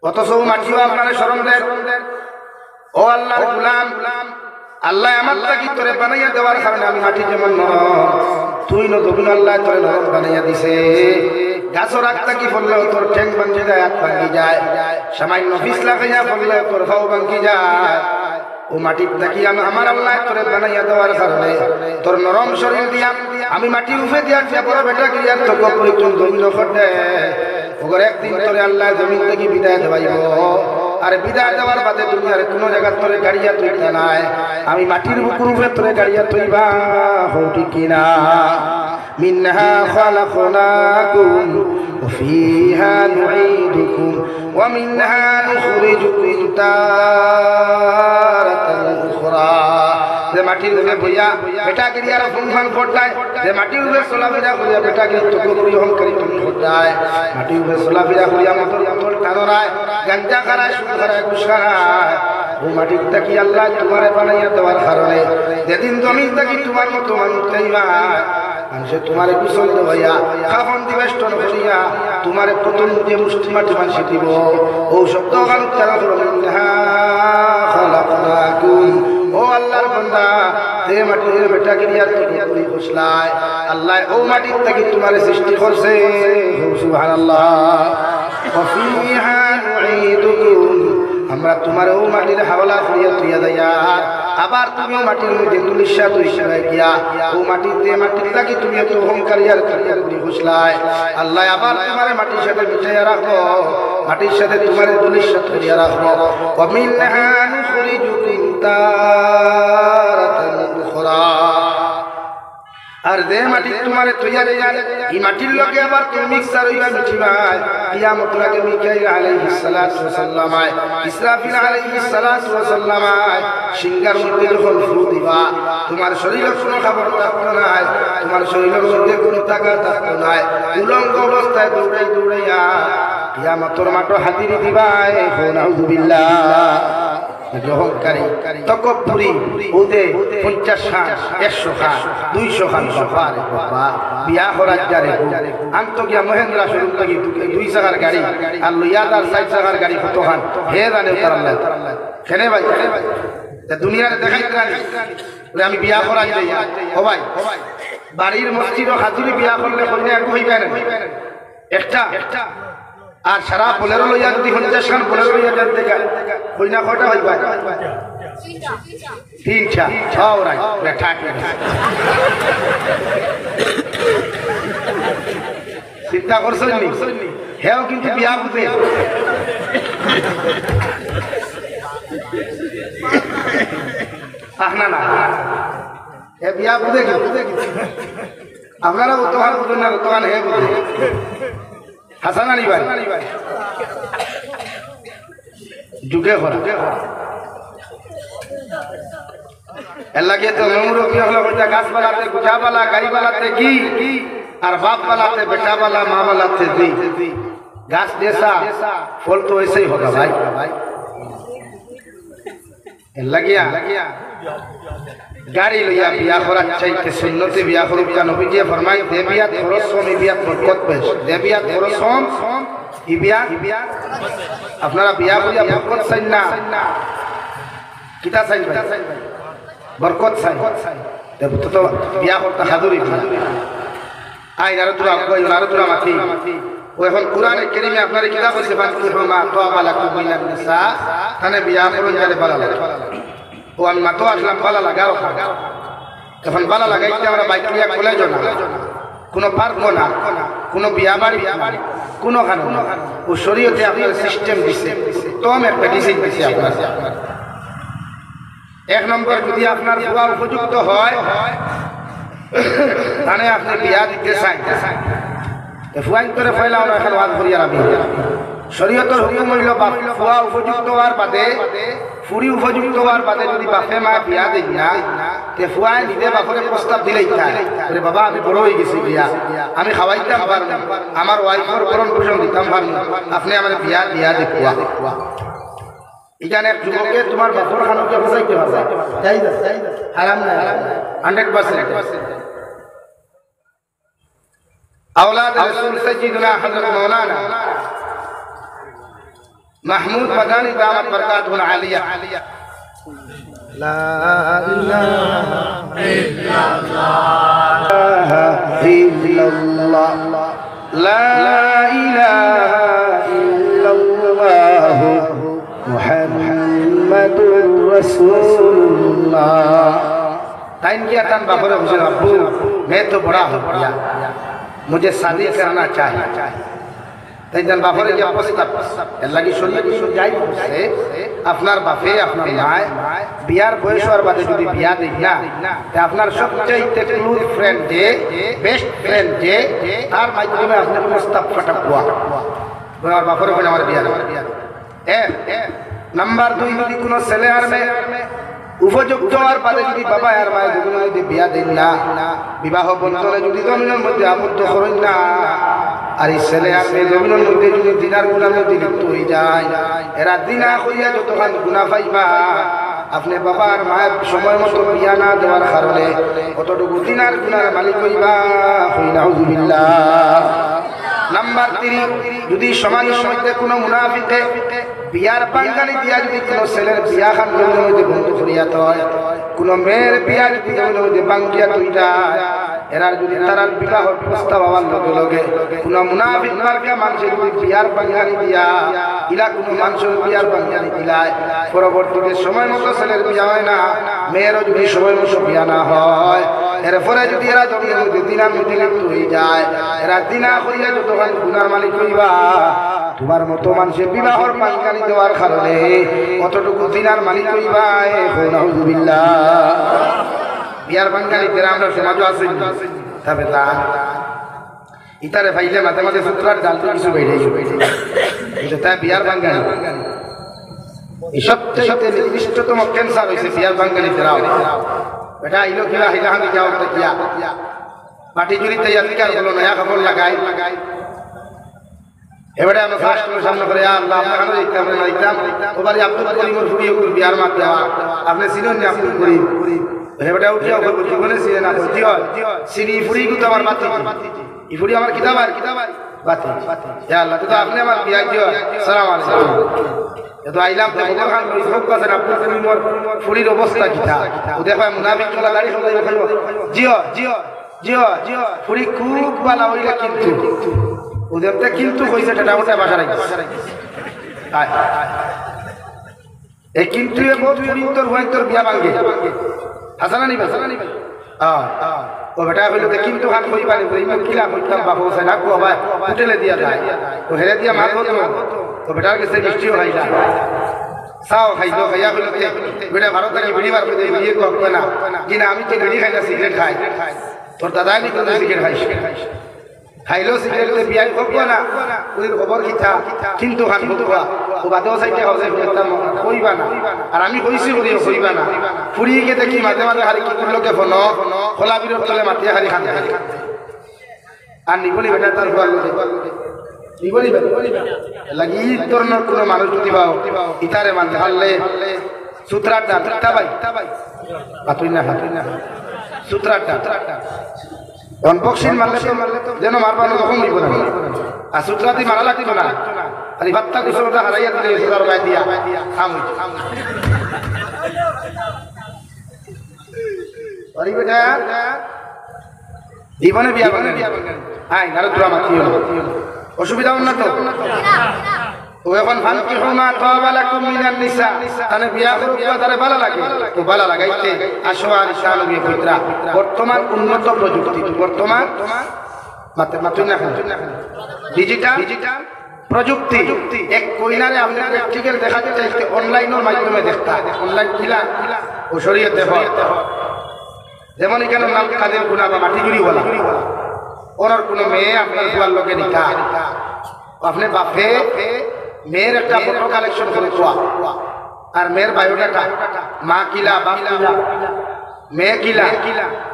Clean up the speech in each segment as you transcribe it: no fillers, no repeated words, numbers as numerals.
অথচ মাটিও আপনার স্মরণ দেন। ও আল্লাহর গোলাম, আল্লাহ আমার লাগি তোরে বানাইয়া দেওয়ার কারণে আমি মাটি যেমন নরম, তুই নতুন আল্লাহ তোরে নরম বানাইয়া দিছে। গাছর আত্মা কি বললে তোর ঠ্যাং ভাঙ্গি যায়, হাত ভাঙ্গি যায়, সামান্য ফিস লাগাইয়া বললে তোর পাও ভাঙ্গি যায়। ও মাটির থাকি আমার আল্লাহ তোরে বানাইয়া দেওয়ার কারণে তোর নরম শরীর দিয়া আমি মাটির উপরে দিয়া বড় বেটা ক্রিয়ার তো পরিচয় জমিন ঘটে। ওগর একদিন তোরে আল্লাহ জমিন থেকে বিদায় দেওয়াইব। আর বিদায় দেওয়ার বাদে দুনিয়ার কোনো জায়গা তোরে গাড়িয়া তুইতে নাই, আমি মাটির বুকুর উপরে তোরে গাড়িয়া তুইবা হটি কিনা। মিনহা খালাকনাকুম ওয়া ফিহা নুঈদুকুম ওয়া মিনহা নুখরিজুকুম তারাতান উখরা। যে মাটির উপরে বইয়া বেটা গিরিয়ার ফুনফান ফটায়, যে মাটির উপরে চলাফেরা করিয়া বেটা গিরি তোকে করি অহংকারী তুমি ফটায়, মাটির উপরে চলাফেরা করিয়া মতন মতন টানরায়, গাঞ্জা খারায়, সুদ খারায়, ঘুষ খারায়। ও মাটির থাকি আল্লাহ তোমারে বানাইয়া দেওয়ার কারণে যেদিন জমিন থাকি তোমার মতো মানুষ চাইবা, মানুষে তোমারে কুশল দেওয়াইয়া খাফন দিবেষ্টন করিয়া তোমারে প্রথম যে মুষ্টি মাটি মানসি দিব। ও শব্দ গান তারা হলো মিনহা খালাকনাকুম। ও আল্লাহর বান্দা, যে মাটির বেটা গিরিয়ার তুমি বসলায়, আল্লাহ ও মাটির থাকি তোমারে সৃষ্টি করছে। সুবহানাল্লাহ। ওয়া ফিহা নুঈদুকুম, আমরা তোমার ও মাটির হাওলা করিয়া তুইয়া যাইয়া আবার তুমি মাটির মধ্যে তুলিশা তুইশা গিয়া ও মাটিতে মাটির লাগি তুমি এত অহংকারী আর কারিয়ার করি বসলায়, আল্লাহ আবার তোমার মাটির সাথে মিশাইয়া রাখবো, মাটির সাথে তোমার তুলিশা করিয়া রাখবো। ওয়া মিনহা নুখরিজুকুম তারাতান উখরা। আর যে মাটি তোমারে তৈয়া দেয়া এই মাটির লগে আবার তুমি মিক্সার হইবা মিছিবাই। কিয়ামত লাগে মিকাইল আলাইহিস সালাতু ওয়াস সালাম, ইসরাফিল আলাইহিস সালাতু ওয়াস সালাম সিংহার মধ্যে যখন ফু দিবা, তোমার শরীরের কোনো খবর থাকতো নাই, তোমার শরীরের মধ্যে কোনো তাকাত থাকতো নাই, উলঙ্গ অবস্থায় দৌড়াই দৌড়াইয়া কিয়ামতের মাঠে হাজিরি দিবা। নাউযুবিল্লাহ। অহংকারী তকব্বুরি ওদে 50 খান 100 খান 200 খান সফারে বাবা বিয়া করার যারে আন্ত গিয়া মহেন্দ্রা শোরুম লাগি 2 চাকার গাড়ি আর লইয়া তার 4 চাকার গাড়ি কত খান হে জানে তার আল্লাহ কেনে ভাই তা দুনিয়ার দেখাইতে রানি বলে আমি বিয়া করার যাই। ও ভাই বাড়ির মসজিদে হাজিরি বিয়া করলে কইনা এক হইবে না একটা, আর সারা 15 লইয়া যদি 50 খান 15 লইয়া যান দেখা কইনা কয়টা হইবা? 3টা। অলরাইট বেটা চিন্তা করছেন নি? হেও কিন্তু বিয়া বুঝে না না হে বিয়া বুঝে আপনারা উত্তহান বুঝেন না, উত্তহান হে বুঝে। হাসান আলী ভাই যুগে করা এর লাগে তো মেমুরবি হলো ওইটা গাছপালাতে গুছাপালা গাড়িপালাতে কি আর বাপপালাতে বেটাপালা মাপালাতে দি গাছ দেশা ফল তো ऐसे होगा भाई। এর লাগিয়া গাড়ি লইয়া বিয়া করার চাইতে সুন্নতে বিয়া করুক তা নবীজি ফরমায় দেবিয়াত খরচম ইবিয়াত বরকত পেশ। দেবিয়াত খরচম ইবিয়াত আপনারা বিয়া করিয়া বরকত চাই না কিতা চাই বরকত চাই তো বিয়া করতে হাজুরি আইন আরো তোরা আরো তোরা মাথি ও এখন কোরআনে কারীমে আপনারা কিতাব আছে ফানকুহুমা তাওবালা কুমিনান নিসা তানে বিয়া করুন যারে ভালো লাগে। ও আমি মাতো আসলাম ভালো লাগাও তখন ভালো লাগাইতে আমরা বাইক নিয়ে কলেজ না কোনো পার্ক না কোনো বিয়া বাড়ি কোনো খানো ও শরীয়তে আপনার সিস্টেম দিছে তোম একটা ডিসিশন দিছে আপনার। 1 নম্বর যদি আপনার বুয়া উপযুক্ত হয় তাহলে আপনি বিয়া দিতে চান ফুয়াইন করে ফেলাও না এখন ওয়াজ করিয়া রাখি। শরীয়তের হুকুম হইল ফুয়া উপযুক্ত হওয়ার বাদে ফুরি উপযুক্ত হওয়ার বাদে যদি বাপে মা বিয়া দেই না তে ফুয়াই নিজে বাপরে প্রস্তাব দিলেই তাই বাবা আমি বড় হয়ে গেছি বিয়া আমি খাওয়াইতাম পারবো আমার ওয়াইফের ভরণ পোষণ দিতাম পারবো আপনি আমার বিয়া দিয়া দেখুয়া। এখানে এক যুবকে তোমার বাপর খানকে বসাইতে পারবে হারাম না 100%। औलाद रसूल सय्यदुना हजरत मौलाना মাহমুদ মাদানী দামাত বরকাতুল আলিয়া লা ইলাহা ইল্লাল্লাহ লা ইলাহা ইল্লাল্লাহ মুহাম্মাদুর রাসূলুল্লাহ। टाइम किया तन बाबरा मुझे अब्बू मैं तो बड़ा हो गया, मुझे शादी करना चाहिए। তাই জান বাপরে যে অবস্থা লাগি শরীয়ত যাই বলছে আপনার বাপে আপনার মায় বিয়ার বয়স হওয়ার বাদে যদি বিয়া দেই না তে আপনার সবচেয়ে ক্লোজ ফ্রেন্ড যে বেস্ট ফ্রেন্ড যে তার মাধ্যমে আপনি প্রস্তাব ফাটা পোয়া আমার বাপরে বলে আমার বিয়া নাম্বার 2 যদি কোনো ছেলে আর মেয়ে উপযুক্ত হওয়ার পরে যদি বাবা আর মায়ের যদি বিয়া দেন না বিবাহ বন্ধনে যদি জমিনের মধ্যে আবদ্ধ করেন না আর এই ছেলে আর মেয়ে জমিনের মধ্যে যদি দিনার গুণার মধ্যে লিপ্ত হয়ে যায় এরা দিনা হইয়া যতক্ষণ গুণা পাইবা আপনি বাবা আর মায়ের সময় মতো বিয়া না দেওয়ার কারণে কতটুকু দিনার গুণার মালিক হইবা নাউযুবিল্লাহ। নাম্বার 3 যদি সমাজের মধ্যে কোনো মুনাফিকে বিয়ার বাঙ্গালি বিয়া যদি কোনো ছেলের বিয়া খান জমিনের মধ্যে বন্ধ করিয়া হয় কোনো মেয়ের বিয়া যদি জমিনের মধ্যে বাঙ্গিয়া তুইটা এরা যদি তারার বিবাহ প্রস্তাব হওয়ার লগে লগে কোনো মুনাফিক মার্কা মানুষের যদি বিয়ার বাঙ্গালি দিয়া ইলা কোনো মানুষের বিয়ার বাঙ্গালি দিলায় পরবর্তীতে সময় মতো ছেলের বিয়া হয় না মেয়েরও যদি সময় মতো বিয়া না হয় এরপরে যদি এরা জমিনের মধ্যে দিনার মধ্যে লিপ্ত হয়ে যায় এরা দিনা করিয়া যতক্ষণ গুনার মালিক হইবা তোমার মতো মানুষের বিবাহর বাঙ্গালি দেওয়ার কারণে কতটুকু দিনার মালিক হইবা নাউযুবিল্লাহ। বিয়ার বাঙ্গালিদের আমরা সমাজও আছে তবে তা ইতারে ভাইলে মাঝে মাঝে সূত্রার জাল কিছু বেড়ে এটা তাই বিয়ার বাঙ্গালি এই সবচেয়ে নিকৃষ্টতম ক্যান্সার হয়েছে বিয়ার বাঙ্গালিদেরাও এটা আইলো কিলা হিলা হামি যাও কিয়া মাটি জুড়ি তৈয়ার হলো নয়া খবর লাগাই এবারে আমরা ফাস্টের সামনে করে আল্লাহ আপনার দিতাম না দিতাম ওবারে আব্দুল করিমের ফুরিয়ে করে বিয়ার মাত দেওয়া আপনি ছিলেন না আব্দুল করিম এবারে উঠিয়া ওকে জীবনে ছিল না জিও সিরি ফুরি তো আমার বাতি ই ফুরি আমার কিতাব বাতি ইয়া আল্লাহ তো আপনি আমার বিয়া দিও সালাম আলাইকুম এতো আইলাম তো খবর খান লই সব কথা আব্দুল করিমের ফুরির অবস্থা কিটা ও দেখো মুনাফিক গুলা গাড়ি সবাই খাইবো জিও জিও জিও জিও ফুরি খুব ভালো হইলা কিন্তু ওদেরটা কিন্তু কইছে এটা ওটা বাসা রাখি এই কিন্তু বহুত পবিত্র হয়তোর বিয়া ভাঙে হাসানা নি ও বেটা হইলো কিন্তু হাত কই পানি কই কিলা কইতাম বাবু সে না কো ভাই হোটেলে দিয়া যায় তো হেরে দিয়া মারবো তো বেটার কাছে মিষ্টিও খাই না সাও খাইলো খাইয়া হইলো বেটা ভারত থেকে বিড়ি বার করে বিয়ে করবে না কিনা আমি তো বিড়ি খাই না সিগারেট খাই তোর দাদা নি কোন সিগারেট খাইস খাইলো সিগারেটে বিয়াই করবো না ওই খবর কিতা কিন্তু খান করবা ও বাদেও সাইডে হাউসে ফেরতাম কইবা না আর আমি কইছি করিও কইবা না ফুরিয়ে গিয়ে দেখি মাঝে মাঝে হারি কি করলো কে ফোন খোলা বিরত চলে মাটিয়ে হারি খান আর নিবলি বেটা তার নিবলি লাগি তোর না কোনো মানুষ যদি পাও ইতারে মানতে হারলে সূত্রাটা তাবাই হাতুই না সূত্রাটা অনবক্সিং মারলে তো যেন মারবানো রকম হইব না আর সূত্রাতি মারা লাগতো না খালি ভাতটা কুসুমটা হারাইয়া দিলে সুতার গায়ে দিয়া খাম পারি বেটা জীবনে বিয়া বাঙালি হ্যাঁ ঘরে তোরা মাতি অসুবিধা না তো ও এখন ফানকি হুমা তাওয়ালাকুম মিনান নিসা তানে বিয়া করব তারে ভালো লাগে তো ভালো লাগাইতে আসো আর ইসলামী ফিতরা বর্তমান উন্নত প্রযুক্তি বর্তমান মাতুই না ডিজিটাল প্রযুক্তি এক কইনারে আপনি প্র্যাকটিক্যাল দেখাতে চাইতে অনলাইনের মাধ্যমে দেখতা অনলাইন কিলা ও শরীয়ত দেখো যেমন এখানে নাম কাদের গুনা বা মাটি জুড়ি বলা ওর কোনো মেয়ে আপনার দুয়ার লোকে নিকা আপনি বাপে মেয়ের একটা ফটো কালেকশন করে কোয়া আর মেয়ের বায়োডাটা মা কিলা বাপ কিলা মেয়ে কিলা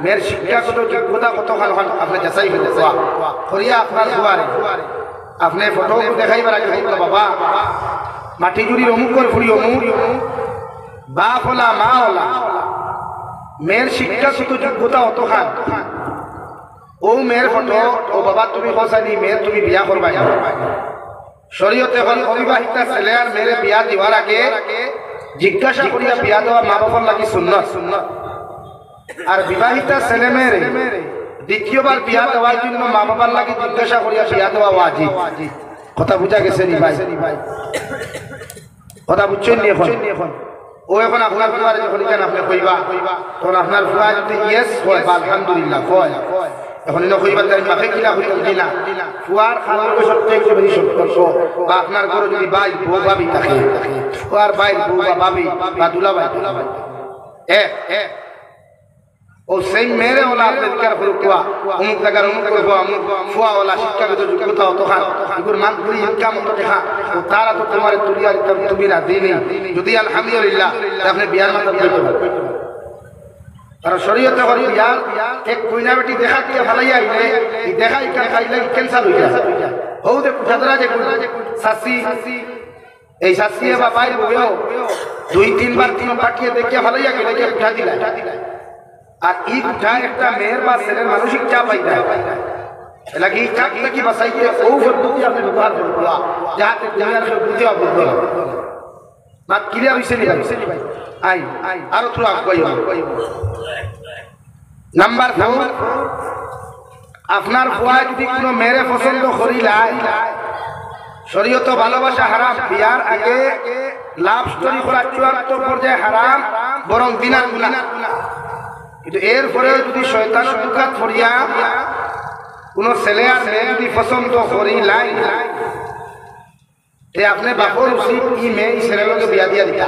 মেয়ের শিক্ষাগত যোগ্যতা কতখান আপনি যাচাই হতে কোয়া করিয়া আপনার দুয়ারে আপনি ফটো দেখাইবার আগে বাবা মাটি জুড়ির অমুক করে ফুরি অমুক বাপ হলা মা হলা মেয়ের শিক্ষাগত যোগ্যতা অতখান ও মেয়ের ফটো ও বাবা তুমি কসানি মেয়ের তুমি বিয়া করবা শরীয়তে হল অবিবাহিতা ছেলে আর মেয়ের বিয়া দেওয়ার আগে জিজ্ঞাসা করিয়া বিয়া দেওয়া মা বাবার লাগি সুন্নত, আর বিবাহিতা ছেলে মেয়ের দ্বিতীয়বার বিয়া দেওয়ার জন্য মা বাবার লাগি জিজ্ঞাসা করিয়া বিয়া দেওয়া ওয়াজিব। কথা বুঝা গেছে নি ভাই? কথা বুঝছেন নি? এখন ও এখন আপনার ফুয়ারে যখন এখানে আপনি কইবা তখন আপনার ফুয়া যদি ইয়েস হয় বা আলহামদুলিল্লাহ হয়, এখন এনে কইবা তাই মাফে কিনা হইল দিনা ফুয়ার খালার সবচেয়ে বেশি সম্পর্ক, বা আপনার ঘরে যদি ভাই বউ ভাবি থাকে, ফুয়ার ভাই বউ বা ভাবি বা দুলা ভাই ও সেই মেরে ওলা আপনি দিকার করে কুয়া অমুক জায়গার অমুক করে ফুয়া ওলা শিক্ষাগত যোগ্যতা অত খান এগুর মান করি ইনকাম অত দেখা ও তারা তো তোমার তুলিয়া তুমি রাজি নেই, যদি আলহামদুলিল্লাহ আপনি বিয়ার মাথা বলতে পারেন। কারণ শরীয়তে হল বিয়ার এক কইনা বেটি দেখা দিয়ে ভালাই আইলে এই দেখা ইকান খাইলে ক্যান্সার হয়ে যায়। হৌ যে পুঠাদরা যে শাসি এই শাসি বা ভাই বউও 2-3 বার পাঠিয়ে দেখিয়া ভালাইয়া গেলে পুঠা দিলা, আর এই উঠা একটা মেয়ের বা ছেলের মানসিক চাপ আই যায়। এলাকি এই চাপ থেকে বাঁচাইতে ও পদ্ধতি আপনি ব্যবহার করবো যাহাতে দুনিয়ার সব বুঝে অবদ্ধ মাত ক্লিয়ার হইছে নি ভাই? আই আরো থোড়া আগাই নাম্বার 4, আপনার ফুয়া যদি কোনো মেয়ের পছন্দ করিলাই শরীয়ত ভালোবাসা হারাম, বিয়ার আগে লাভ স্টোরি করা চূড়ান্ত পর্যায়ে হারাম, বরং দিনার গুনাহ। কিন্তু এরপরে যদি শয়তানের দুকাত পড়িয়া কোনো ছেলে আর মেয়ে যদি পছন্দ করিলাই তে আপনি বাপর উচিত ই মেয়ে ই ছেলের লগে বিয়া দিয়া দিতা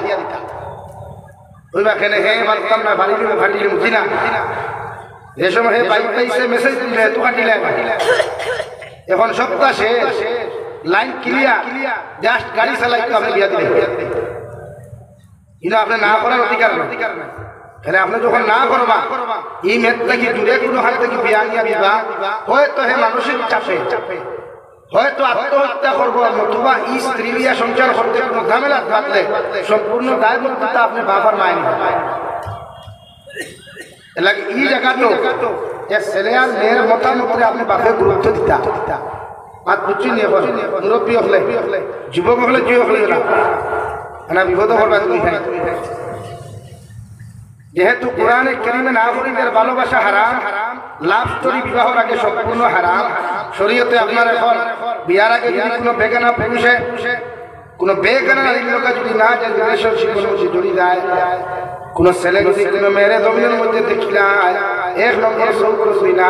ওইবা কেন হে পারতাম না বাড়ি ফাটিলে বুঝি না যে সময় হে বাইক পাইছে মেসেজ দিলে তো কাটিলে এখন সপ্তাহ শেষ লাইন ক্লিয়ার জাস্ট গাড়ি চালাইতে আপনি বিয়া দিলে কিন্তু আপনি না করার অধিকার নাই। তাহলে আপনি যখন না করবা এই মেয়ের থেকে দূরে কোনো হাত থেকে বিয়া নিয়ে দিবা, হয়তো হে মানসিক চাপে হয়তো আত্মহত্যা করবো, নতুবা ই স্ত্রী লিয়া সংসার করতে কোনো ঝামেলা থাকলে সম্পূর্ণ দায়বদ্ধতা আপনি বাবার মায় নিবেন। এলাকি এই জায়গাটো ছেলে আর মেয়ের মতামতে আপনি বাপে গুরুত্ব দিতা মাত বুঝছেন নি? এখন মুরব্বী হলে যুবক হলে যুবক হলে না বিপদ করবা তুমি। যেহেতু কোরআনে কারীমে নাগরিকদের ভালোবাসা হারাম, লাভ স্টোরি বিবাহের আগে সম্পূর্ণ হারাম, শরীয়তে আপনার এখন বিয়ার আগে যদি কোনো বেগানা পুরুষে কোনো বেগানা নারীর লোক যদি না যায় রিলেশনশিপের মধ্যে জড়িয়ে যায়, কোনো ছেলে যদি কোনো মেয়ের জমিনের মধ্যে দেখিলায় 1 নম্বর সৌকর দিনা,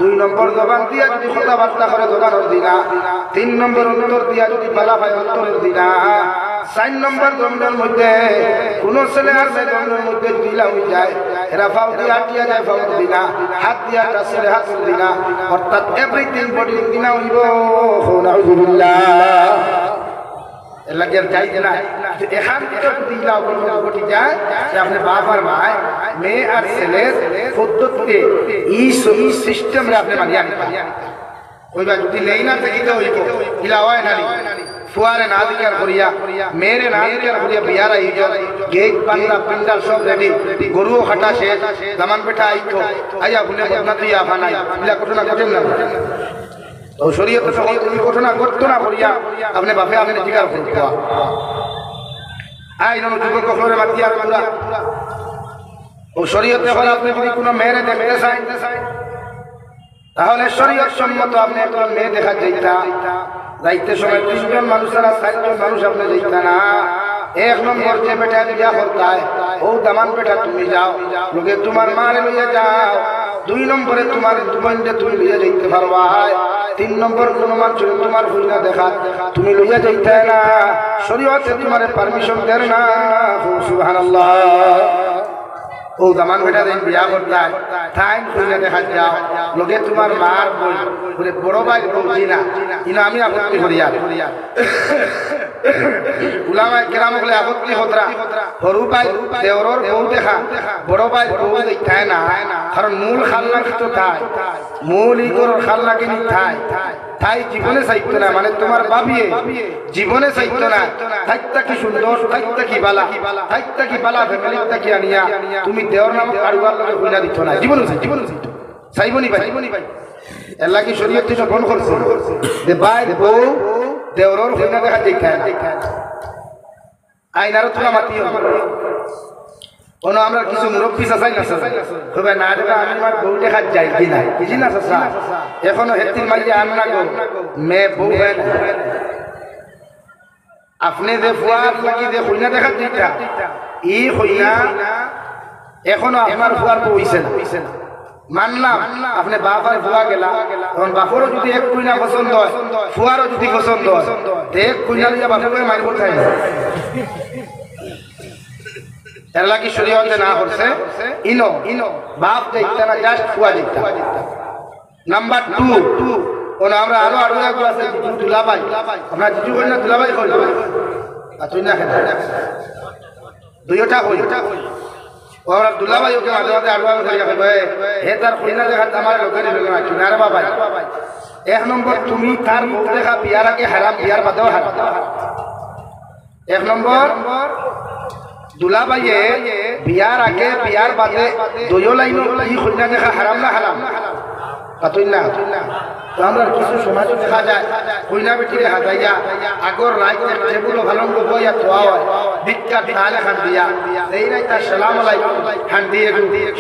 2 নম্বর জবান দিয়া যদি কথাবার্তা করে জবানের দিনা, 3 নম্বর অন্তর দিয়া যদি বালা পায় অন্তরের দিনা, 4 নম্বর জমিনের মধ্যে কোন ছেলে আর মেয়ে জমিনের মধ্যে দিলা হয়ে যায়, এরা ফাউ দিয়া আটিয়া যায় ফাউ দিনা, হাত দিয়া টাসলে হাত দিনা, অর্থাৎ এভরিথিং বডি দিনা হইব। নাউযুবিল্লাহ এলাকি আর যাই না এখান থেকে দিলা ঘটি যায় যে আপনি বাপ আর ভাই মেয়ে আর ছেলের পদ্ধতিতে এই সিস্টেমে আপনি মানিয়া নিতে ওইবা যদি নেই না থেকে হইব ইলা হয় না ফুয়ারে না দিকার করিয়া মেয়েরে না দিকার করিয়া বিয়ার আই গেট বান্দা পিন্ডাল সব রেডি, গরুও খাটা শেষ, জামান পেঠা আইতো আইয়া ভুলে বদনা তুই আফা নাই, ইলা ঘটনা ঘটেন না। তো শরীয়তে সকল তুমি ঘটনা ঘটতো না করিয়া আপনি বাপে আপনি জিগার করতো আই নন যুবক কখনো মাতিয়া পুরা। ও শরীয়তে হল আপনি যদি কোনো মেয়েরে দেখতে চাই তাহলে শরীয়ত সম্মত আপনি একজন মেয়ে দেখা যাইতে সময় 3 জন মানুষ আর 4 জন মানুষ আপনি যাইতা না। 1 নম্বর যে বেটা বিয়া করতায় ও দামান বেটা তুমি যাও লোকে তোমার মারে লইয়া যাও, 2 নম্বরে তোমার দুবন্ধে তুমি লইয়া যাইতে পারবা, 3 নম্বর কোন মানুষ তোমার হইনা দেখা তুমি লইয়া যাইতে না, শরীয়তে তোমার পারমিশন দেন না। সুবহানাল্লাহ। ও দামান বেটা দিন বিয়া করতায় টাইম খুলে দেখা যাও লোকে তোমার মার বলে বড় ভাই বলছি না কিন্তু আমি আপত্তি করি আর উলামায়ে কেরাম বলে আপত্তি হতরা সরু ভাই দেওরর বউ দেখা বড় ভাই বউ দেখায় না, কারণ মূল খালনা কিন্তু তাই মূল ইগোর খালনা কিনি তাই জীবনে চাইতো না, মানে তোমার বাবিয়ে জীবনে চাইতো না থাকতা কি সুন্দর থাকতা কি বালা ফ্যামিলিটা কি আনিয়া তুমি দেওর নাম কারুয়ার লগে হইনা দিত না, জীবনে চাইবনি ভাই। এলা কি শরীয়ত থেকে বন্ধ করছে যে ভাই বউ দেওরর হইনা দেখা দেখায় না আইনারও তোলা মাতিও কোনো আমরা কিছু মুরব্বী চাচাই না হবে না দেবা আমি আমার বউ দেখাত যাই কি নাই বুঝি না চাচা এখনো হেতির মাইয়া আন না গো মেয়ে বউ হয় না আপনি যে ফুয়ার লাগি যে হইনা দেখাত দিতা ই হইনা এখনো আপনার ফুয়ার বউ হইছে না মানলাম আপনি বাবার ফুয়া গেলা তখন বাপরও যদি এক কুইনা পছন্দ হয় ফুয়ারও যদি পছন্দ হয় এক কুইনা দিয়া বাপকে মারি কোথায় এর লাগি শরীয়তে না করছে ইনো বাপ দেখতে না জাস্ট ফুয়া দেখতে নাম্বার 2 ওনা আমরা আরো আরো আছে দুলাভাই আমরা জিজু কই না দুলাভাই কই আর তুই না খেতে দুইটা কই ওরা দুলাভাই ওকে মাঝে মাঝে আরো আরো কইয়া কইবে হে তার কইনা দেখা আমার লোকের না কিনারে বাবা এক নম্বর তুমি তার মুখ দেখা বিয়ার আগে হারাম বিয়ার বাদেও হারাম এক নম্বর দুলাভাইয়ে বিয়ার আগে বিয়ার বাদে দুইও লাইন ই কইনা দেখা হারাম না হারাম পাতুই না তো আমরা কিছু সমাজ দেখা যায় কইনা বেটিরে হাজাইয়া আগর রাত টেবুল ভালো বইয়া তোয়া হয় বিখ্যাত তালে খান দিয়া এই নাই তার সালাম আলাইকুম খান দিয়ে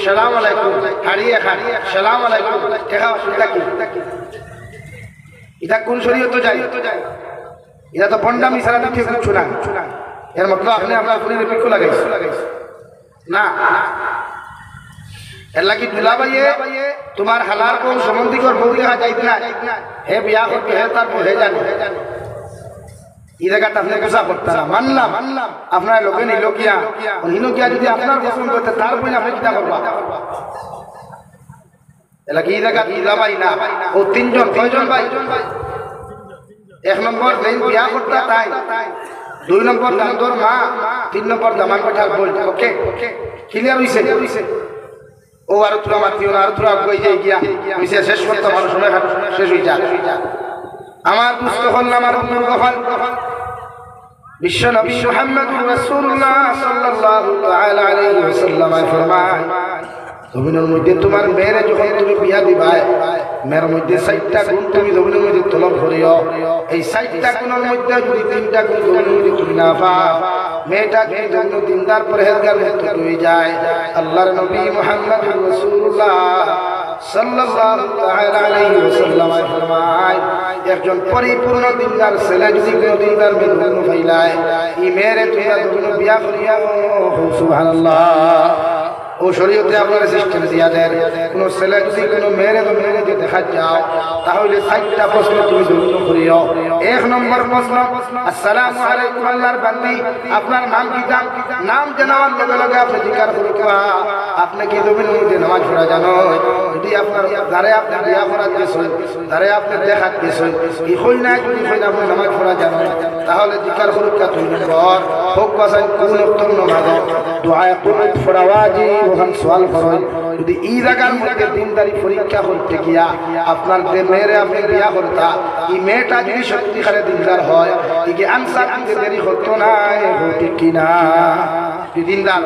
সালাম আলাইকুম হারিয়ে খান সালাম আলাইকুম দেখা সুবিধা কি এটা কোন শরীয়ত যায় এটা তো বন্ডামি ছাড়া কিছু কিছু না এর মতলব আপনি আপনার শরীরে পিকো লাগাইছে না এর লাগি দুলাভাইয়ে তোমার হালার কোন সম্বন্ধীকর বউ দেখা যাইতে না হে বিয়া করতে হে তার হে জানে এই জায়গাটা আপনি গোসা করতে না মানলাম আপনার লোকে নিল কিয়া হিনোকিয়া যদি আপনার পছন্দ হতে তার বই আপনি কিতা করবা এর লাগি এই জায়গা দুলাভাই না ও তিনজন কয়জন ভাই এক নম্বর যেই বিয়া করতে তাই 2 নম্বর দামদর মা 3 নম্বর দামান পাঠার বই ওকে ক্লিয়ার হইছে ও আর তোরা মাতিও না আর তোরা আগে যাই গিয়া আমি শেষ করতে ভালো সময় শেষ হয়ে যা আমার দুস্থ হল আমার বন্ধুর গফল বিশ্ব নবী মুহাম্মদুর রাসূলুল্লাহ সাল্লাল্লাহু তাআলা আলাইহি ওয়াসাল্লাম ফরমায় জমিনের মধ্যে তোমার মেয়ের যখন তুমি বিয়া দিবাই মেয়ের মধ্যে 60টা গুণ তুমি জমিনের মধ্যে তলব করিও এই 60টা গুণের মধ্যে যদি 3টা গুণ জমিনের মধ্যে তুমি না পাও মেয়েটা যদি জন্য দিনদার পরহেজগার মৃত্যু হয়ে যায় আল্লাহর নবী মুহাম্মদুর রাসূলুল্লাহ সাল্লাল্লাহু তাআলা আলাইহি ওয়াসাল্লাম ফরমায় একজন পরিপূর্ণ দিনদার ছেলে যদি কোনো দিনদার মেয়ে জন্ম পাইলায় এই মেয়ের তুমি জন্য বিয়া করিয়া সুবহানাল্লাহ ও শরীয়তে আপনার সিস্টেম দিয়া দেন কোন ছেলে যদি কোনো মেয়ের মেয়েকে দেখা যাও তাহলে 60টা প্রশ্ন তুমি দূর করিও এক নম্বর প্রশ্ন আসসালামু আলাইকুম আল্লাহর বান্দি আপনার নাম কি নাম জানার লগে লগে আপনি জিজ্ঞাসা করবা আপনি কি জমিনের মধ্যে নামাজ পড়া জানো যদি আপনার দ্বারে আপনি বিয়া করার গেছেন দ্বারে আপনি দেখাত গেছেন কি হই না যদি হই না আপনি নামাজ পড়া জানো তাহলে জিজ্ঞাসা করুকা 2 নম্বর হোক বাসায় কোন উত্তম নামাজ দোয়া কুনুত ফরাওয়াজি ওখান সওয়াল করেন যদি এই জায়গার মধ্যে দিনদারি পরীক্ষা করতে গিয়া আপনার যে মেয়েরে আপনি বিয়া করতা এই মেয়েটা যদি সত্যিকারে দিনদার হয় এই যে আনসার দিতে দেরি হতো না হতে কিনা দিনদার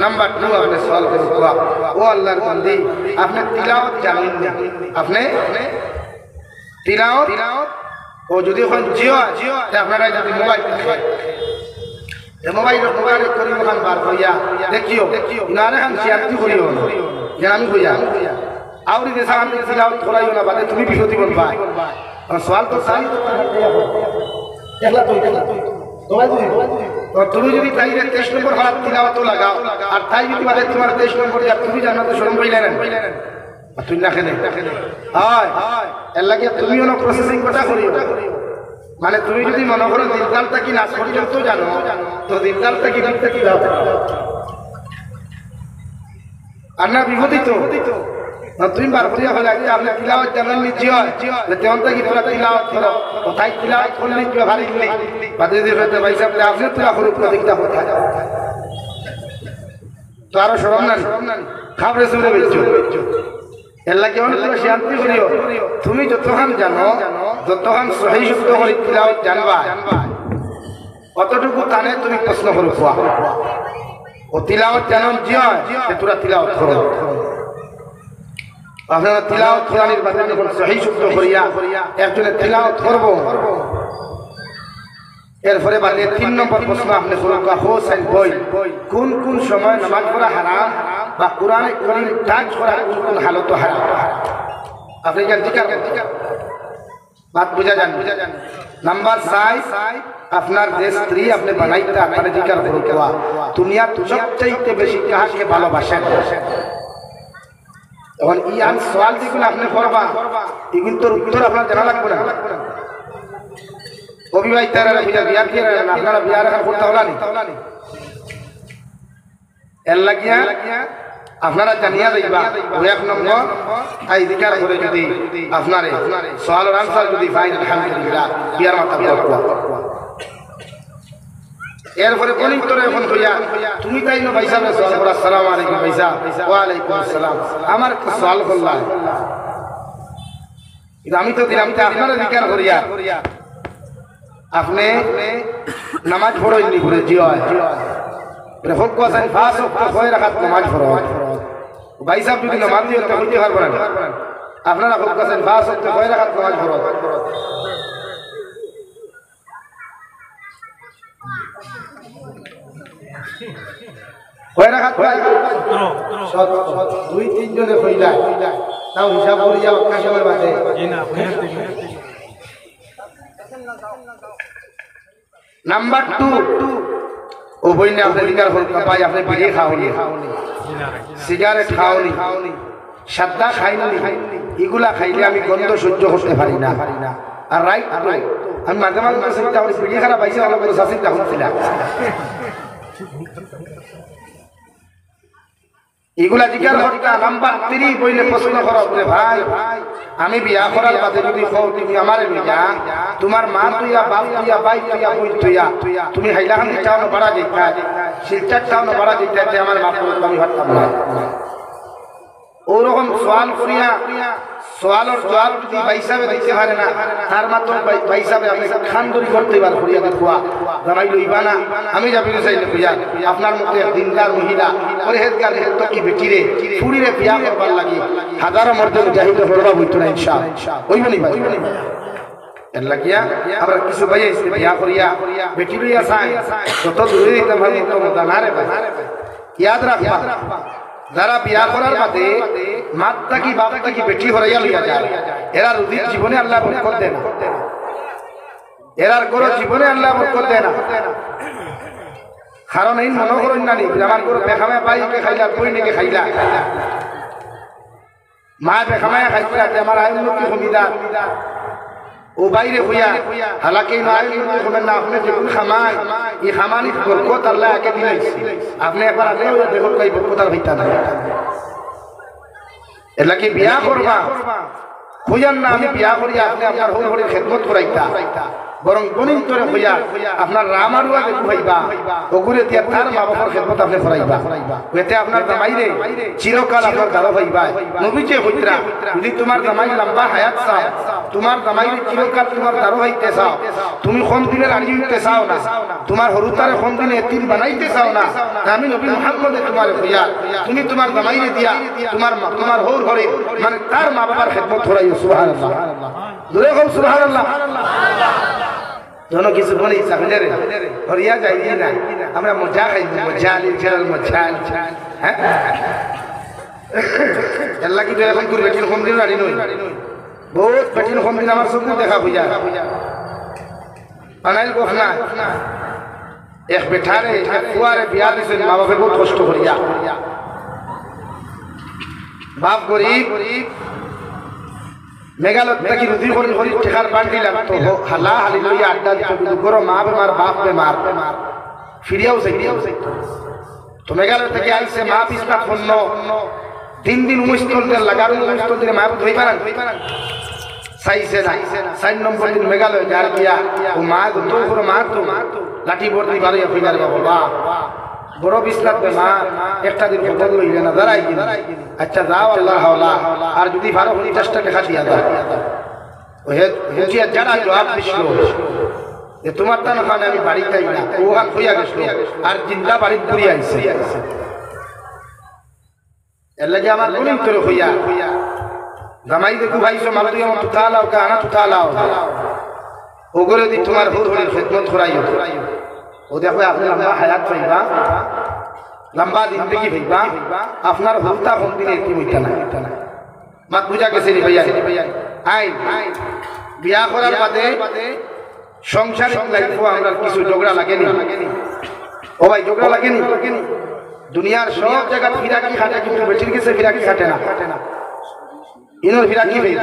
নাম্বার 2 আপনি সওয়াল করে ও আল্লাহর বান্দি আপনি তিলাওয়াত জানেন না আপনি তিলাওয়াত ও যদি এখন জিও আপনারা যদি মোবাইল মোবাইল করি ওখান বার হইয়া দেখিও ইনারে খান সিয়ারতি করিও যে আমি কইয়া আউরি দেশা আমি তিলাওয়াত করাইও না বাদে তুমি বিরতি করবা সওয়াল তো চাই তুমি যদি তাই 23 নম্বর হাত তিলাওয়াত লাগাও আর তাই যদি বাদে তোমার 23 নম্বর যা তুমি জান্নাতে শরম পাইলেন তুই না খেলে হয় এর লাগে তুমিও না প্রসেসিং কথা করিও মানে তুমি যদি মনে করো দিনদালটা কি নাচ পর্যন্ত জানো তো দিনদালটা কি দিকটা কি দাও আর না বিপরীত তুমি বার করিয়া হলে আপনি তিলাওয়াত জানেন নিচে হয় তেমনটা কি তোরা তিলাওয়াত করো কোথায় তিলাওয়াত করলে কি ভারী নেই বাদে দিয়ে ফেলতে ভাই সাহেব আপনি তোরা করুক দিকটা কোথায় তো আরো সরম না খাবরে শুনে বেচছো এর লাগে অনেক শান্তি করিও তুমি যতক্ষণ জানো যতক্ষণ সহি শুদ্ধ করে তিলাওয়াত জানবা অতটুকু টানে তুমি প্রশ্ন করো খোয়া ও তিলাওয়াত জানন জিয়া তোরা তিলাওয়াত করো আপনারা তিলাওয়াত কোরআনের বাদে যখন সহি শুদ্ধ করিয়া একজনে তিলাওয়াত করব এরপরে বাদে 3 নম্বর প্রশ্ন আপনি করুকা হোসেন বই কোন কোন সময় নামাজ পড়া হারাম বা কোরআনে কারীম টাচ করা কোন কোন হালত হারাম আপনি কি জিজ্ঞাসা করেন বাত বুঝা যান নাম্বার 6 আপনার যে স্ত্রী আপনি বানাইতে আপনার জিজ্ঞাসা করুকা দুনিয়া সবচেয়ে বেশি কাকে ভালোবাসেন তখন ইয়ান সওয়াল যেগুলো আপনি করবা এগুলোর উত্তর আপনার জানা লাগবে না অবিবাহিতারা বিয়া দিয়ে আপনারা বিয়া রাখা করতে হলা নি এর লাগিয়া আপনারা জানিয়া যাইবা ওই 1 নম্বর এই জিকার করে যদি আপনারে সওয়ালের আনসার যদি পাই আলহামদুলিল্লাহ বিয়ার মাথা করবা এরপরে কোন উত্তরে এখন কইয়া তুমি তাই না ভাই সাহেব সওয়াল করা আসসালামু আলাইকুম ভাই সাহেব ওয়া আলাইকুম আসসালাম আমার সওয়াল করলা কিন্তু আমি তো দিলাম আপনারা জিকার করিয়া আপনি নামাজ পড়েননি ঘুরে জিও রে হোক কোসান ফাস হয় রাখাত নামাজ পড়ো ভাই সাহেব যদি নামাজ দিও তো হইতে পারবে না আপনারা হোক কোসান ফাস হয় রাখাত নামাজ পড়ো হয় রাখাত সব 2-3 জনে কইলা তাও হিসাব করিয়া কাশেমের বাদে না নাম্বার 2 ও বইনে আপনি জিকার করতে পাই আপনি বিড়ি খাওনি সিগারেট খাওনি সাদা খাইনি এগুলা খাইলে আমি গন্ধ সহ্য করতে পারি না আর রাইট আমি মাঝে মাঝে চিন্তা করি বিড়ি খারাপ পাইছি ভালো করে চিন্তা করছিলাম এগুলা জিকার করতে নাম্বার 3 বইলে প্রশ্ন করতে ভাই আমি বিয়া করার বাদে যদি কও তুমি আমারে লইয়া তোমার মা তুইয়া বাপ তুইয়া ভাই তুইয়া বই তুইয়া তুমি হাইলাখান চাও না বাড়া যাইতা শিলচার চাও না বাড়া যাইতা আমার মা করে আমি ভাবতাম না ওরকম সওয়াল করিয়া সওয়ালের জবাব যদি ভাই সাহেব দিতে পারে না তার মাত্র ভাই সাহেব আপনি খানদরি করতে পার করিয়া দেখুয়া জামাই লইবা না আমি যাবির চাইলে কইয়া আপনার মতে দিনদার মহিলা পরহেজগার হেত কি বেটিরে ফুড়িরে বিয়া করবার লাগি হাজারো মর্দ মুজাহিদ করবা হইতো না ইনশাআল্লাহ হইবনি ভাই এর লাগিয়া আমরা কিছু ভাই বিয়া করিয়া বেটি লইয়া চাই যত দূরে দিতে ভাই তো মজা না রে ভাই ইয়াদ রাখবা যারা বিয়া করার বাদে মাতা কি বাপটা কি বেটি হরাইয়া লইয়া যায় এরা রুজির জীবনে আল্লাহ বরকত দেয় না এরার কোনো জীবনে আল্লাহ বরকত দেয় না কারণ এই মনে করেন না নি আমার কোনো বেখামায় পাইকে খাইলা বই নাকি খাইলা মা বেখামায় খাইছিলা আমার আয় উন্নতি সুবিধা ও বাইরে হইয়া হালাকি নয় বলবেন না আপনি যখন খামাই এই খামানি বরকত আল্লাহ আগে দিলাইছে আপনি একবার আগে দেখুন কই বরকত আর হইতা না এলা কি বিয়া করবা হইয়ান না আমি বিয়া করিয়া আপনি আপনার হই হরি খেদমত করাইতা বরং গণিন তোরে হইয়া আপনার রামারুয়া দেখু হইবা ওগুরে দিয়া তার মা বাবার খেদমত আপনি করাইবা এতে আপনার জামাইরে চিরকাল আপনার দাদা হইবা নবীকে হইতরা যদি তোমার জামাই লম্বা হায়াত চাও তোমার জামাইরে চিরকাল তোমার দারো হইতে চাও তুমি কোন দিনে রানী হইতে চাও না তোমার হরুতারে কোন দিনে এতিম বানাইতে চাও না আমি নবী মুহাম্মদে তোমার হইয়া তুমি তোমার জামাইরে দিয়া তোমার হর হরে মানে তার মা বাবার খেদমত করাইও সুবহানাল্লাহ দূরে কও সুবহানাল্লাহ दोनों किसी को नहीं समझ रहे और यह जाइए ना हमारा मजा है मजा हैं अल्लाह की दया कर बेटिन होम दिन रानी नई बहुत बेटिन होम दिन हमारे सब देखा भैया अनाइल को खाना एक बेटा रे एक कुआरे बिया से माँ बाप बहुत कष्ट करिया बाप गरीब मेघालय तक रुधि हरी हरी ठेकार बांटी लागतो हो हला हली लइया अड्डा दितो गोरो मां बेमार बाप बेमार फिरियाও से तो मेघालय तक आई से मां पिसका फन्नो 3 दिन 19 दिन लगारो 19 दिन मां धोई पारन सही से ना 4 नंबर दिन मेघालय जार किया वो मां तो गोरो मां तो लाठी बोर्डी बारे फिनार बाबा বড় বিসলাত বেমার একটা দিন খবর লইলে না দাঁড়াই কি আচ্ছা যাও আল্লাহ হাওলা আর যদি 12-50 টাকা দিয়া দাও ওহে হুজিয়া যারা জবাব দিছিল যে তোমার তা না আমি বাড়ি যাই না ওখান হইয়া গেছিল আর জিন্দা বাড়ি পুরি আইছে এর লাগি আমার কোন তোর হইয়া জামাই দেখু ভাইছো মাল তুই আমার তুতালাও কানা তুতালাও ওগুলো দি তোমার হুড়হুড়ির খেদমত করাইও ও দেখো আপনি লম্বা হায়াত পাইবা লম্বা জিন্দগি পাইবা আপনার হুলতা কোন দিনে কি হইতা না মাত বুঝা গেছে নি ভাইয়া আই বিয়া করার বাদে সংসারিক লাইফও আমরা কিছু ঝগড়া লাগেনি ও ভাই ঝগড়া লাগেনি দুনিয়ার সব জায়গা ফিরাকি খাটে কিন্তু বেটির কাছে ফিরাকি খাটে না ইনোর ফিরাকি ভাই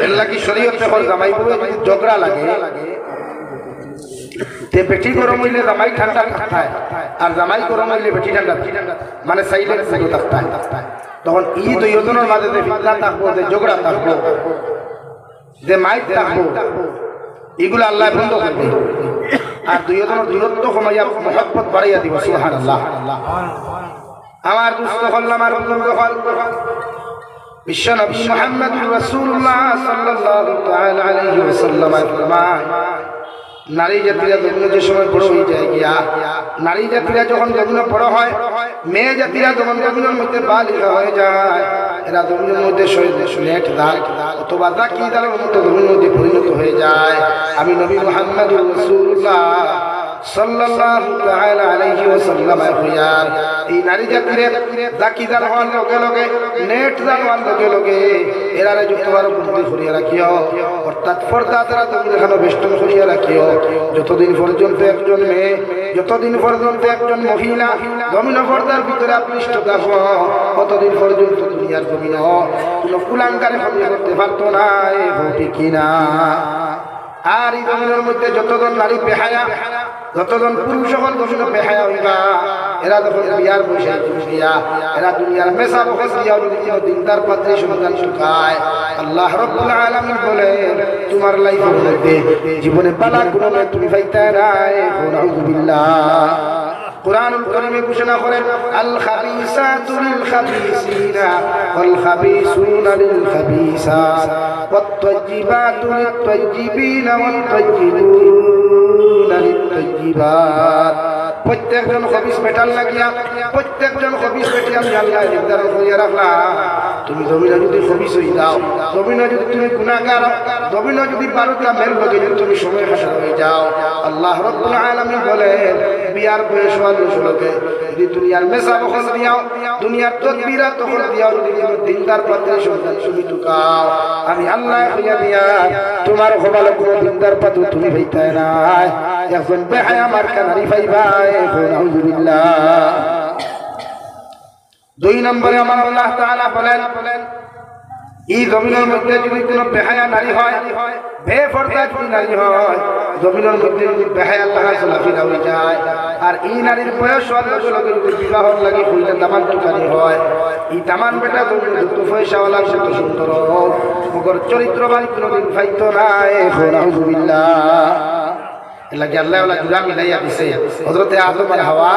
এল্লা কি শরীয়তে হল জামাই বউ যদি ঝগড়া লাগে তে বেটি গরম হইলে জামাই ঠান্ডা থাকতায় আর জামাই গরম হইলে বেটি ঠান্ডা মানে সাইলেন্ট পুরো থাকতায় তখন ই দুইজনের মাঝে যে ফিতনা থাকবো যে ঝগড়া থাকবো যে মাইক থাকবো এগুলো আল্লাহ বন্ধ করবে আর দুইজনের দূরত্ব কমাইয়া মহব্বত বাড়াইয়া দিব সুবহানাল্লাহ আমার দুস্থ হল আমার বুজুর্গ হল বিশ্ব নবী মুহাম্মদুর রাসূলুল্লাহ সাল্লাল্লাহু তাআলা আলাইহি ওয়াসাল্লাম ফরমায় নারী জাতিরা যখন যে সময় বড় হয়ে যায় গিয়া নারী জাতিরা যখন যখন বড় হয় মেয়ে জাতিরা যখন যখনের মধ্যে বালিকা হয়ে যায় এরা যখনের মধ্যে নেট দাল অথবা দাকি দালের মধ্যে যখনের মধ্যে পরিণত হয়ে যায় আমি নবী মুহাম্মদুর রাসূলুল্লাহ সাল্লাল্লাহু তাআলা আলাইহি ওয়াসাল্লাম কইয়ার এই নারী জাতিরে দাকি দাল হওয়ার লগে লগে নেট দাল হওয়ার লগে লগে এরারে যতবার বন্দি করিয়া রাখিও অর্থাৎ পর্দা দ্বারা তুমি এখানে বেষ্টন করিয়া রাখিও যতদিন পর্যন্ত একজন মেয়ে যতদিন পর্যন্ত একজন মহিলা জমিন পর্দার ভিতরে আকৃষ্ট থাকো কতদিন পর্যন্ত দুনিয়ার জমিন কোনো কুলাঙ্কারে হত্যা করতে পারতো না ঠিক কিনা আর এই জমিনের মধ্যে যতজন নারী বেহায়া যতজন পুরুষ হল তখন বেহায়া হইবা এরা যখন বিয়ার বসে দিয়া এরা দুনিয়ার মেসা বকস দিয়া দিনদার পাত্রী সন্তান সুখায় আল্লাহ রাব্বুল আলামিন বলেন তোমার লাইফের মধ্যে জীবনে বালা কোনো তুমি পাইতে নাই আউযুবিল্লাহ কুরআনুল কারীমে ঘোষণা করেন আল খাবিসাতু লিল খাবিসিনা ওয়াল খাবিসুনা লিল খাবিসাত ওয়াত তাইয়িবাতু লিত তাইয়িবিনা ওয়াত তাইয়িবুনা লিত তাইয়িবাত প্রত্যেকজন খবিস মেটাল লাগিয়া প্রত্যেকজন খবিস মেটিয়া আমি আল্লাহ নির্ধারণ করিয়া রাখলাম তুমি জমিনে যদি খবিস হই যাও জমিনে যদি তুমি গুনাহগার জমিনে যদি 12টা মেল লগে যদি তুমি সময় হাসিল হয়ে যাও আল্লাহ রাব্বুল আলামিন বলেন বিয়ার বয়স হওয়ার যদি দুনিয়ার মেসা বখল দিয়াও দুনিয়ার তদবিরা তখন দিয়াও যদি দিনদার পাত্রে সন্তান তুমি টুকাও আমি আল্লাহ হইয়া দিয়া তোমার হবালো কোনো দিনদার পাত্র তুমি হইতে নাই এখন বেহায়া মার্কা নারী পাইবা আউযুবিল্লাহ 2 নম্বরে আমার আল্লাহ তাআলা বলেন এই জমিনের মধ্যে যদি কোনো বেহায়া নারী হয় বেপরদা যদি নারী হয় জমিনের মধ্যে যদি বেহায়া আল্লাহ চলাফেরা হয়ে যায় আর এই নারীর বয়স হওয়ার লগে লগে যদি বিবাহর লাগে হইলে দামান টুকানি হয় এই দামান বেটা জমিনে যত পয়সাওয়ালা সত সুন্দর মগর চরিত্রবান কোনোদিন ফাইতো নাই আউযুবিল্লাহ লাগে আল্লাহ ওয়ালা জুরা মিলাইয়া দিছে হযরতে আদম আর হাওয়া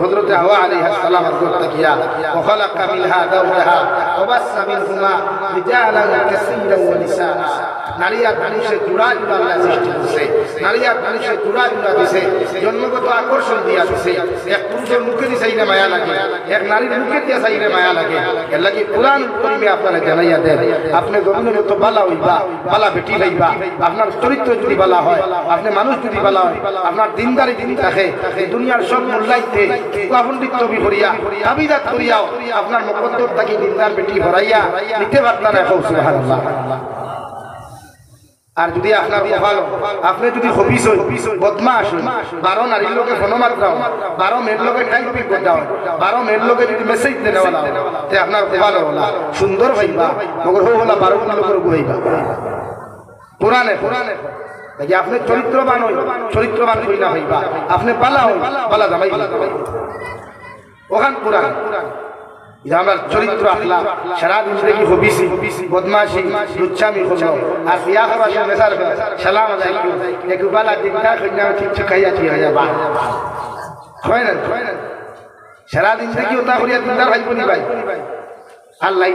হযরতে হাওয়া আলাইহিস সালাম এর গোত্র কিয়া ওয়া খালাকা মিনহা যাওজাহা ওয়া বাসসা মিনহুমা রিজালান কাসীরান ওয়া নিসা নারী আর পুরুষের জোড়া জোড়া আল্লাহ সৃষ্টি করেছে নারী আর পুরুষের জোড়া জোড়া দিয়েছে জন্মগত আকর্ষণ দিয়া দিয়েছে এক পুরুষের মুখে দিয়ে চাইলে মায়া লাগে এক নারীর মুখে দিয়ে চাইলে মায়া লাগে এর লাগি কুরআন কারীমে আপনারা জানাইয়া দেন আপনি জমিনের মতো বালা হইবা বালা বেটি হইবা আপনার চরিত্র যদি বালা হয় আপনি মানুষ যদি বালা হয় আপনার দিনদারি দিন থাকে দুনিয়ার সব মূল্যাইতে কুয়াপণ্ডিত্য বিহরিয়া আবিদাত করিয়াও আপনার মুকদ্দর থাকি দিনদার বেটি ভরাইয়া নিতে পারতাম না সুবহানাল্লাহ আর যদি আপনার ভালো আপনি যদি হবিস বদমাশ 12 নারীর লোকে ফোন মাত্রাও 12 মেয়ের লোকে টাইপিং করতে হয় 12 মেয়ের লোকে যদি মেসেজ দেনে वाला তে আপনার ভালো হলা সুন্দর হইবা মগর হলা 12 লোকের হইবা কোরআনে যে আপনি চরিত্রবান হইলা হইবা আপনি বালা হই বালা জামাই ওখান কোরআন আমার চরিত্র আখলাক সারা জিন্দেগি হবিসি বদমাশি লুচ্চামি হলো আর বিয়া হওয়ার সময় মেসার সালাম আলাইকুম একটু বালা দিনটা কইনা ঠিক খাইয়া ঠিক হইয়া বা হয় না সারা জিন্দেগি ওটা করিয়া দিনদার ভাই বনি ভাই আল্লাহ